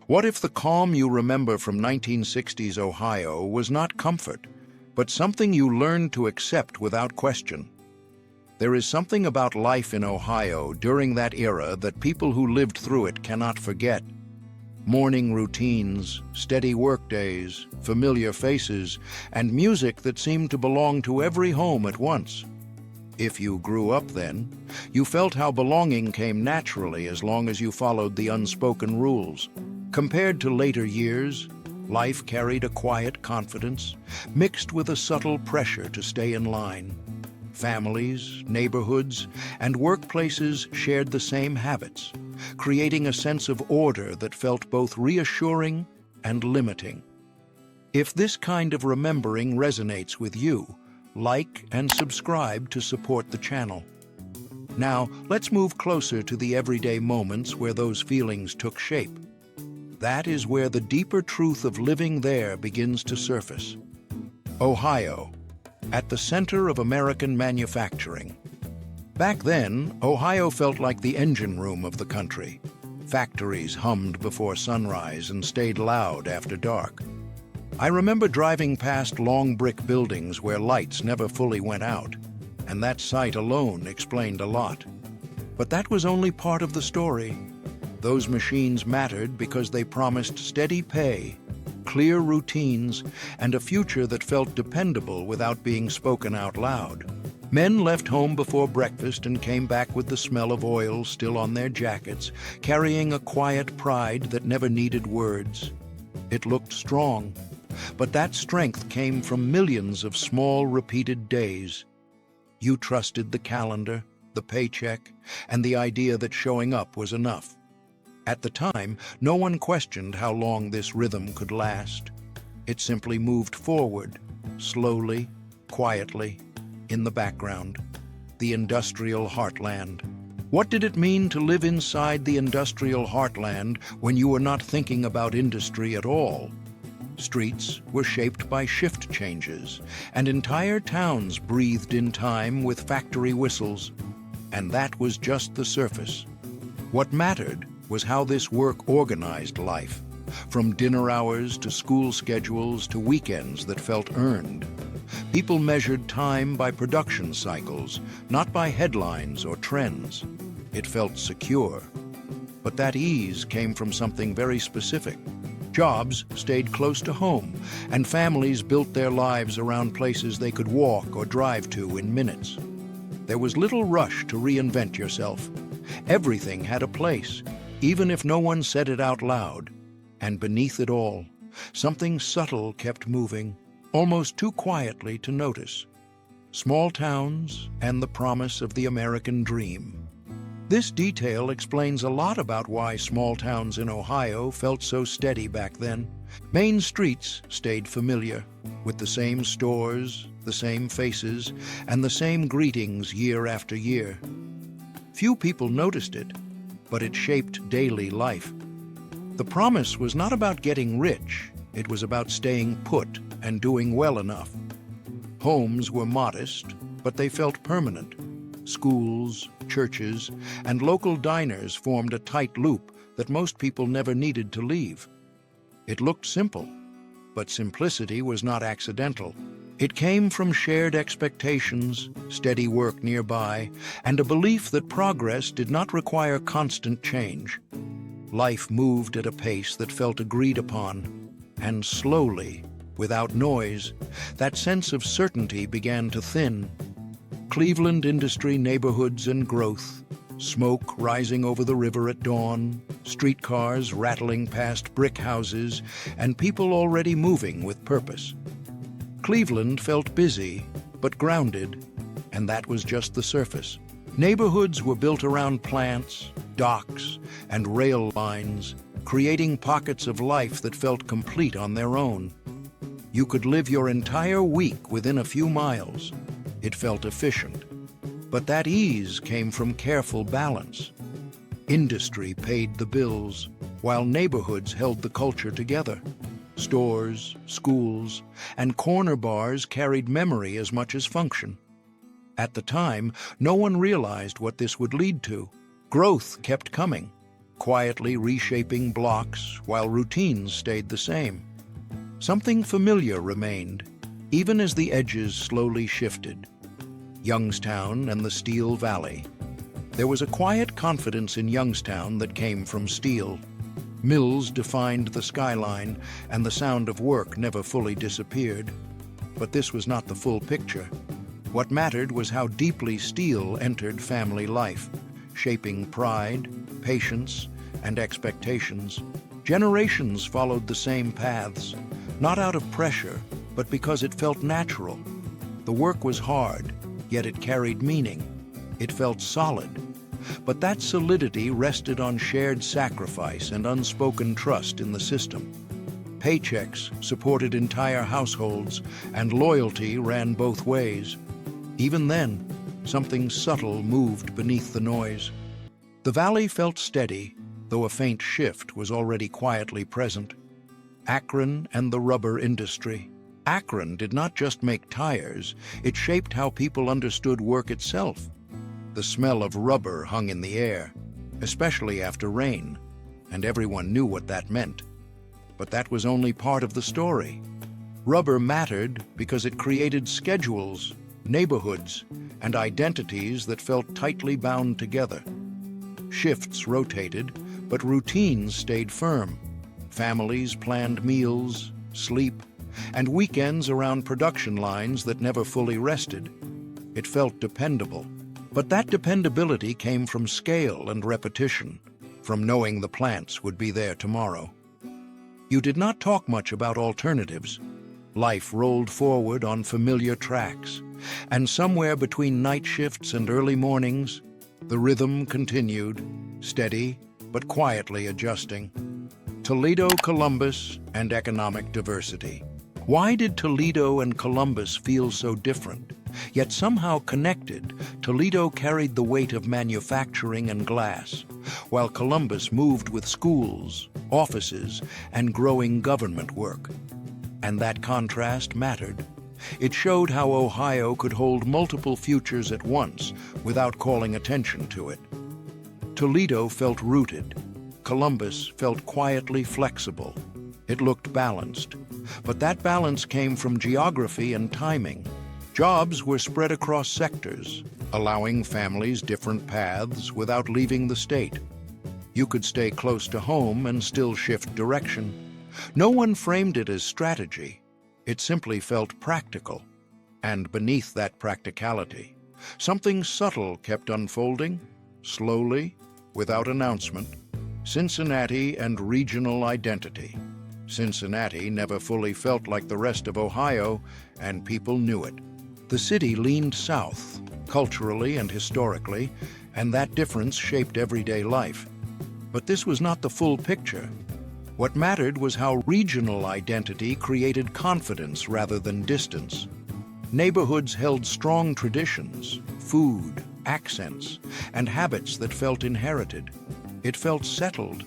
What if the calm you remember from 1960s Ohio was not comfort, but something you learned to accept without question? There is something about life in Ohio during that era that people who lived through it cannot forget. Morning routines, steady workdays, familiar faces, and music that seemed to belong to every home at once. If you grew up then, you felt how belonging came naturally as long as you followed the unspoken rules. Compared to later years, life carried a quiet confidence, mixed with a subtle pressure to stay in line. Families, neighborhoods, and workplaces shared the same habits, creating a sense of order that felt both reassuring and limiting. If this kind of remembering resonates with you, like and subscribe to support the channel. Now, let's move closer to the everyday moments where those feelings took shape. That is where the deeper truth of living there begins to surface. Ohio, at the center of American manufacturing. Back then, Ohio felt like the engine room of the country. Factories hummed before sunrise and stayed loud after dark. I remember driving past long brick buildings where lights never fully went out, and that sight alone explained a lot. But that was only part of the story. Those machines mattered because they promised steady pay, clear routines, and a future that felt dependable without being spoken out loud. Men left home before breakfast and came back with the smell of oil still on their jackets, carrying a quiet pride that never needed words. It looked strong, but that strength came from millions of small, repeated days. You trusted the calendar, the paycheck, and the idea that showing up was enough. At the time, no one questioned how long this rhythm could last. It simply moved forward, slowly, quietly, in the background. The industrial heartland. What did it mean to live inside the industrial heartland when you were not thinking about industry at all? Streets were shaped by shift changes, and entire towns breathed in time with factory whistles. And that was just the surface. What mattered was how this work organized life, from dinner hours to school schedules to weekends that felt earned. People measured time by production cycles, not by headlines or trends. It felt secure. But that ease came from something very specific. Jobs stayed close to home, and families built their lives around places they could walk or drive to in minutes. There was little rush to reinvent yourself. Everything had a place, even if no one said it out loud. And beneath it all, something subtle kept moving, almost too quietly to notice. Small towns and the promise of the American dream. This detail explains a lot about why small towns in Ohio felt so steady back then. Main streets stayed familiar, with the same stores, the same faces, and the same greetings year after year. Few people noticed it, but it shaped daily life. The promise was not about getting rich, it was about staying put and doing well enough. Homes were modest, but they felt permanent. Schools, churches, and local diners formed a tight loop that most people never needed to leave. It looked simple, but simplicity was not accidental. It came from shared expectations, steady work nearby, and a belief that progress did not require constant change. Life moved at a pace that felt agreed upon, and slowly, without noise, that sense of certainty began to thin. Cleveland industry neighborhoods and growth, smoke rising over the river at dawn, streetcars rattling past brick houses, and people already moving with purpose. Cleveland felt busy, but grounded, and that was just the surface. Neighborhoods were built around plants, docks, and rail lines, creating pockets of life that felt complete on their own. You could live your entire week within a few miles. It felt efficient. But that ease came from careful balance. Industry paid the bills, while neighborhoods held the culture together. Stores, schools, and corner bars carried memory as much as function. At the time, no one realized what this would lead to. Growth kept coming, quietly reshaping blocks while routines stayed the same. Something familiar remained, even as the edges slowly shifted. Youngstown and the Steel Valley. There was a quiet confidence in Youngstown that came from steel. Mills defined the skyline, and the sound of work never fully disappeared. But this was not the full picture. What mattered was how deeply steel entered family life, shaping pride, patience, and expectations. Generations followed the same paths, not out of pressure, but because it felt natural. The work was hard, yet it carried meaning. It felt solid. But that solidity rested on shared sacrifice and unspoken trust in the system. Paychecks supported entire households, and loyalty ran both ways. Even then, something subtle moved beneath the noise. The valley felt steady, though a faint shift was already quietly present. Akron and the rubber industry. Akron did not just make tires, it shaped how people understood work itself. The smell of rubber hung in the air, especially after rain, and everyone knew what that meant. But that was only part of the story. Rubber mattered because it created schedules, neighborhoods, and identities that felt tightly bound together. Shifts rotated, but routines stayed firm. Families planned meals, sleep, and weekends around production lines that never fully rested. It felt dependable. But that dependability came from scale and repetition, from knowing the plants would be there tomorrow. You did not talk much about alternatives. Life rolled forward on familiar tracks, and somewhere between night shifts and early mornings, the rhythm continued, steady but quietly adjusting. Toledo, Columbus, and economic diversity. Why did Toledo and Columbus feel so different? Yet somehow connected, Toledo carried the weight of manufacturing and glass, while Columbus moved with schools, offices, and growing government work. And that contrast mattered. It showed how Ohio could hold multiple futures at once without calling attention to it. Toledo felt rooted. Columbus felt quietly flexible. It looked balanced. But that balance came from geography and timing. Jobs were spread across sectors, allowing families different paths without leaving the state. You could stay close to home and still shift direction. No one framed it as strategy. It simply felt practical. And beneath that practicality, something subtle kept unfolding, slowly, without announcement. Cincinnati and regional identity. Cincinnati never fully felt like the rest of Ohio, and people knew it. The city leaned south, culturally and historically, and that difference shaped everyday life. But this was not the full picture. What mattered was how regional identity created confidence rather than distance. Neighborhoods held strong traditions, food, accents, and habits that felt inherited. It felt settled,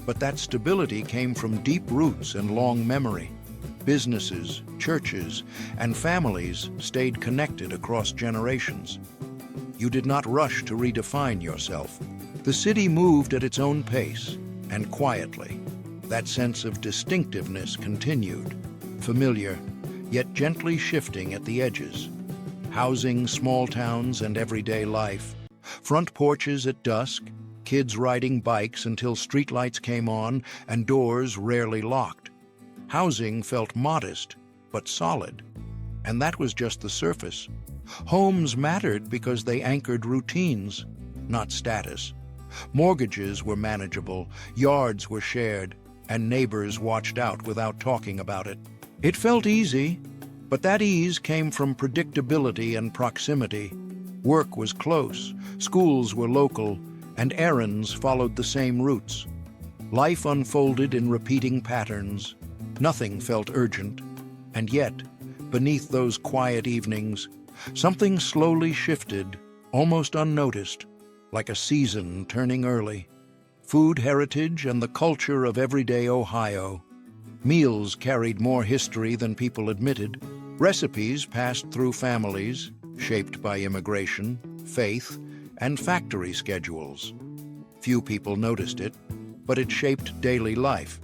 but that stability came from deep roots and long memory. Businesses, churches, and families stayed connected across generations. You did not rush to redefine yourself. The city moved at its own pace, and quietly. That sense of distinctiveness continued, familiar, yet gently shifting at the edges. Housing small towns and everyday life, front porches at dusk, kids riding bikes until streetlights came on and doors rarely locked. Housing felt modest, but solid. And that was just the surface. Homes mattered because they anchored routines, not status. Mortgages were manageable, yards were shared, and neighbors watched out without talking about it. It felt easy, but that ease came from predictability and proximity. Work was close, schools were local, and errands followed the same routes. Life unfolded in repeating patterns. Nothing felt urgent, and yet, beneath those quiet evenings, something slowly shifted, almost unnoticed, like a season turning early. Food heritage and the culture of everyday Ohio. Meals carried more history than people admitted. Recipes passed through families, shaped by immigration, faith, and factory schedules. Few people noticed it, but it shaped daily life.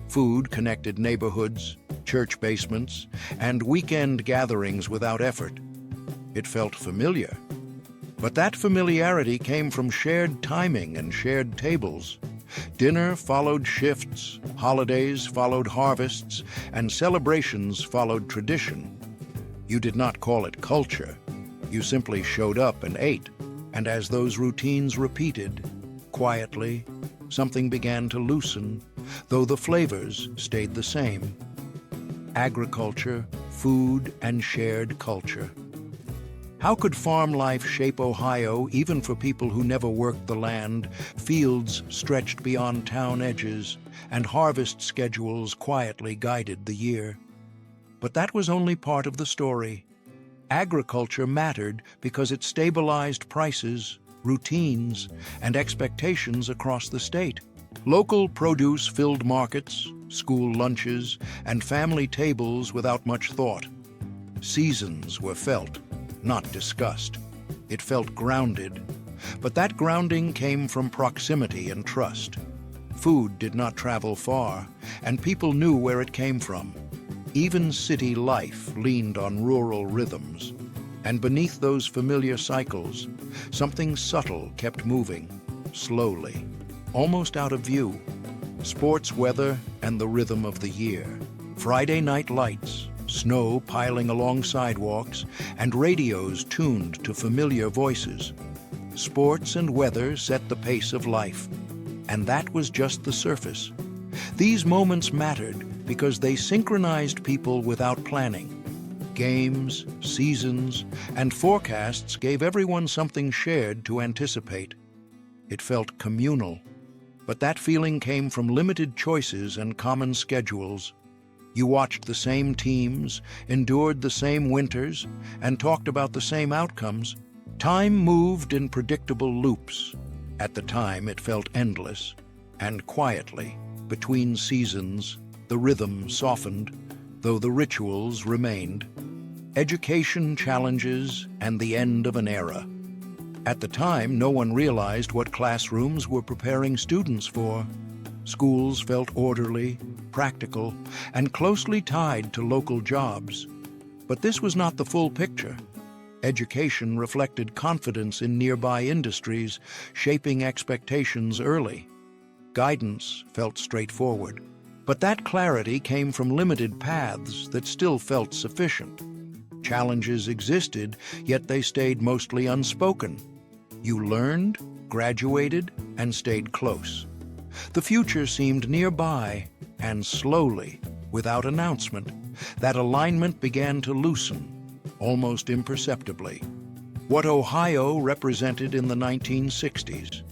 Food connected neighborhoods, church basements, and weekend gatherings without effort. It felt familiar. But that familiarity came from shared timing and shared tables. Dinner followed shifts, holidays followed harvests, and celebrations followed tradition. You did not call it culture. You simply showed up and ate. And as those routines repeated, quietly, something began to loosen, though the flavors stayed the same. Agriculture, food, and shared culture. How could farm life shape Ohio even for people who never worked the land? Fields stretched beyond town edges, and harvest schedules quietly guided the year. But that was only part of the story. Agriculture mattered because it stabilized prices, routines, and expectations across the state. Local produce filled markets, school lunches, and family tables without much thought. Seasons were felt, not discussed. It felt grounded, but that grounding came from proximity and trust. Food did not travel far, and people knew where it came from. Even city life leaned on rural rhythms, and beneath those familiar cycles, something subtle kept moving, slowly, almost out of view. Sports weather and the rhythm of the year. Friday night lights, snow piling along sidewalks, and radios tuned to familiar voices. Sports and weather set the pace of life, and that was just the surface. These moments mattered because they synchronized people without planning. Games, seasons, and forecasts gave everyone something shared to anticipate. It felt communal, but that feeling came from limited choices and common schedules. You watched the same teams, endured the same winters, and talked about the same outcomes. Time moved in predictable loops. At the time, it felt endless, and quietly, between seasons, the rhythm softened, though the rituals remained. Education challenges and the end of an era. At the time, no one realized what classrooms were preparing students for. Schools felt orderly, practical, and closely tied to local jobs. But this was not the full picture. Education reflected confidence in nearby industries, shaping expectations early. Guidance felt straightforward. But that clarity came from limited paths that still felt sufficient. Challenges existed, yet they stayed mostly unspoken. You learned, graduated, and stayed close. The future seemed nearby, and slowly, without announcement, that alignment began to loosen, almost imperceptibly. What Ohio represented in the 1960s.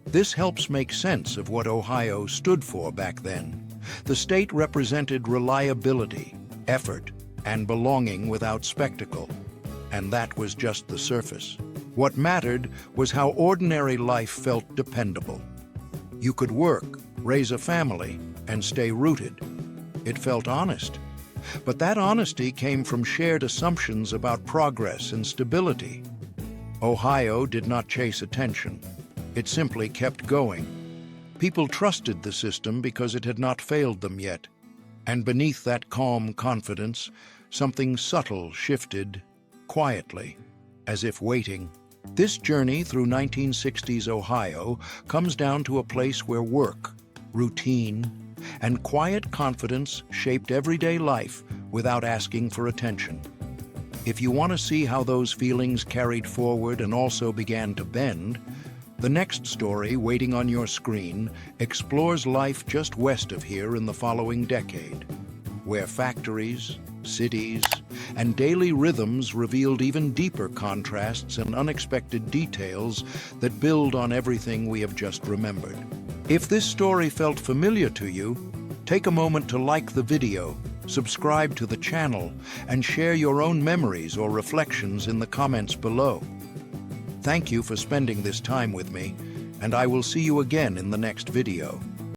This helps make sense of what Ohio stood for back then. The state represented reliability, effort, and belonging without spectacle. And that was just the surface. What mattered was how ordinary life felt dependable. You could work, raise a family, and stay rooted. It felt honest. But that honesty came from shared assumptions about progress and stability. Ohio did not chase attention. It simply kept going. People trusted the system because it had not failed them yet. And beneath that calm confidence, something subtle shifted, quietly, as if waiting. This journey through 1960s Ohio comes down to a place where work, routine, and quiet confidence shaped everyday life without asking for attention. If you want to see how those feelings carried forward and also began to bend, the next story waiting on your screen explores life just west of here in the following decade, where factories, cities, and daily rhythms revealed even deeper contrasts and unexpected details that build on everything we have just remembered. If this story felt familiar to you, take a moment to like the video, subscribe to the channel, and share your own memories or reflections in the comments below. Thank you for spending this time with me, and I will see you again in the next video.